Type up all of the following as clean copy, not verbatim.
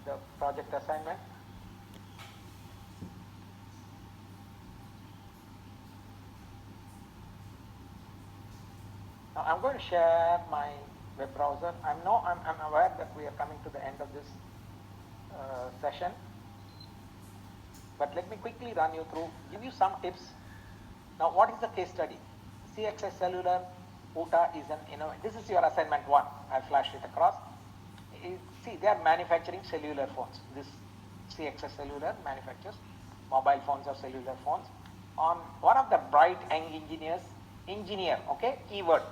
the project assignment. Now I'm going to share my web browser. I'm aware that we are coming to the end of this session, but let me quickly run you through, give you some tips. Now, what is the case study? CXS Cellular, UTA is an this is your assignment 1. I'll flash it across. See, they are manufacturing cellular phones. This CXS Cellular manufactures mobile phones or cellular phones. On one of the bright young engineer, okay, keyword,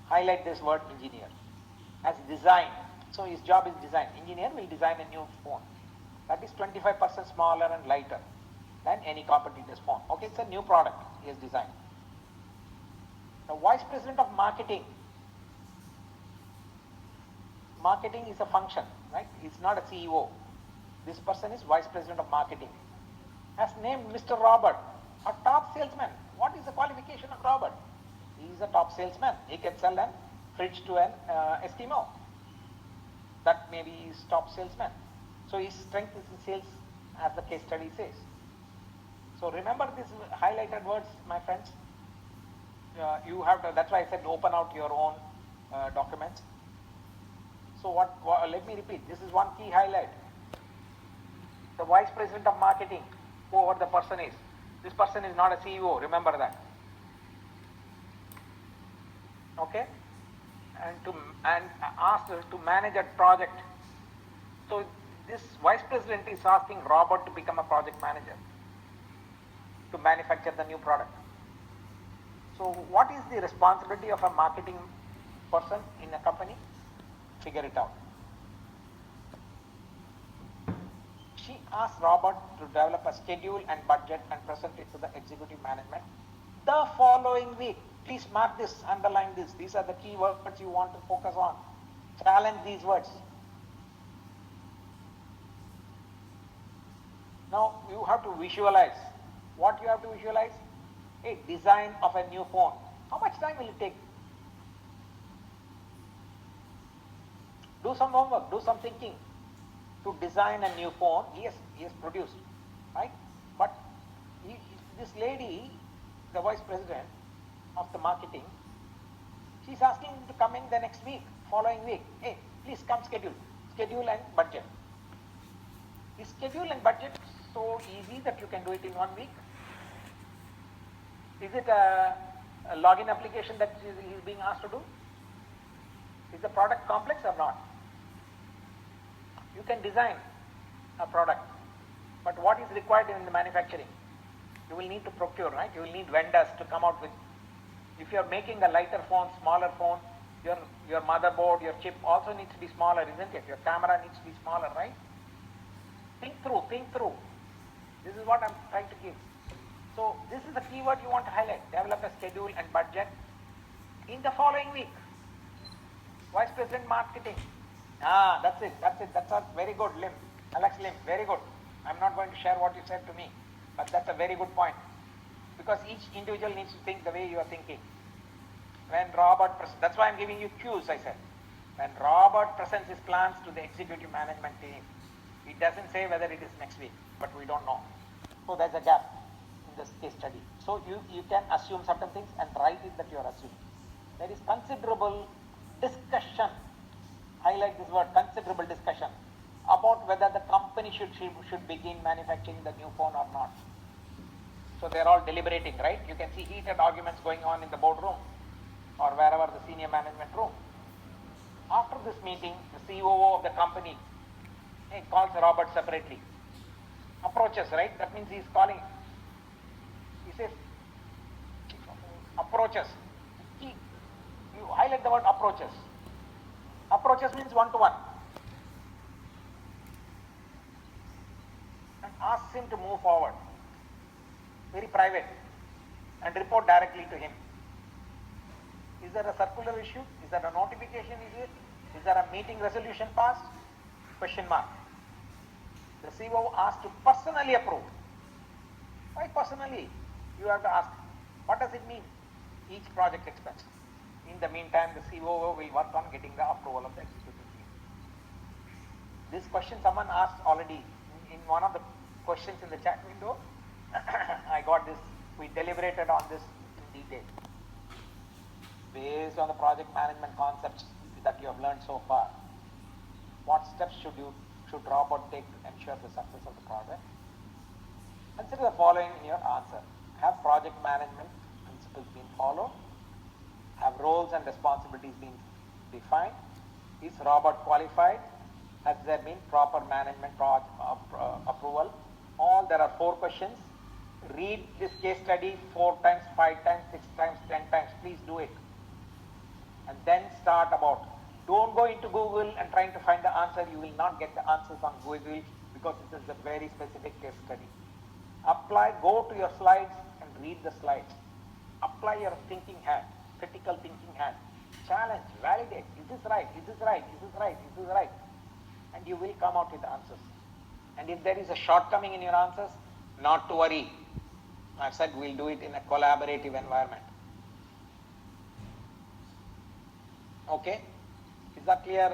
highlight this word engineer, has designed. So his job is design. Engineer will design a new phone that is 25% smaller and lighter than any competitor's phone. Okay, it's a new product he has designed. The vice president of marketing. Marketing is a function, right? It's not a CEO. This person is vice president of marketing. Has named Mr. Robert, a top salesman. What is the qualification of Robert? He is a top salesman. He can sell a fridge to an Eskimo. That may be his top salesman. So his strength is in sales, as the case study says. So remember these highlighted words, my friends. You have to, that's why I said open out your own documents. So let me repeat, this is one key highlight. The vice president of marketing, whoever the person is. This person is not a CEO, remember that. Okay? And asked to manage a project. So this vice president is asking Robert to become a project manager to manufacture the new product. So what is the responsibility of a marketing person in a company? Figure it out. She asked Robert to develop a schedule and budget and present it to the executive management the following week. Please mark this, underline this. These are the key words you want to focus on. Challenge these words. Now you have to visualize. What you have to visualize? A design of a new phone. How much time will it take? Do some homework, do some thinking. To design a new phone, yes, he has produced, right? But this lady, the vice president of the marketing, she's asking him to come in the next week, following week. Hey, please come schedule and budget. Is schedule and budget so easy that you can do it in 1 week? Is it a login application that he's being asked to do? Is the product complex or not? You can design a product, but what is required in the manufacturing? You will need to procure, right? You will need vendors to come out with. If you are making a lighter phone, smaller phone, your motherboard, your chip also needs to be smaller, isn't it? Your camera needs to be smaller, right? Think through. This is what I'm trying to give. So this is the keyword you want to highlight. Develop a schedule and budget in the following week. Vice President Marketing. That's it. That's a very good, Lim. Alex Lim, very good. I'm not going to share what you said to me, but that's a very good point. Because each individual needs to think the way you are thinking. When Robert, that's why I'm giving you cues, I said. When Robert presents his plans to the executive management team, it doesn't say whether it is next week, but we don't know. So there's a gap in this case study. So you can assume certain things and write it that you are assuming. There is considerable discussion. Highlight this word, considerable discussion about whether the company should begin manufacturing the new phone or not. So they're all deliberating, right? You can see heated arguments going on in the boardroom or wherever the senior management room. After this meeting, the COO of the company calls Robert separately. Approaches, right? That means he's calling. He says, approaches. You highlight the word approaches. Approaches means one-to-one. And asks him to move forward. Very private. And report directly to him. Is there a circular issue? Is there a notification issue? Is there a meeting resolution passed? Question mark. The COO asked to personally approve. Why personally? You have to ask, what does it mean? Each project expense. In the meantime, the COO will work on getting the approval of the executive team. This question someone asked already in one of the questions in the chat window. I got this, we deliberated on this in detail. Based on the project management concepts that you have learned so far, what steps should robot take to ensure the success of the project? Consider the following in your answer. Have project management principles been followed? Have roles and responsibilities been defined? Is robot qualified? Has there been proper management approval? All there are 4 questions. Read this case study 4 times, 5 times, 6 times, 10 times. Please do it. And then start about. Don't go into Google and trying to find the answer. You will not get the answers on Google because this is a very specific case study. Apply, go to your slides and read the slides. Apply your thinking hat, critical thinking hat. Challenge, validate. Is this right? Is this right? Is this right? Is this right? And you will come out with answers. And if there is a shortcoming in your answers, not to worry. I've said we'll do it in a collaborative environment. Okay? Is that clear?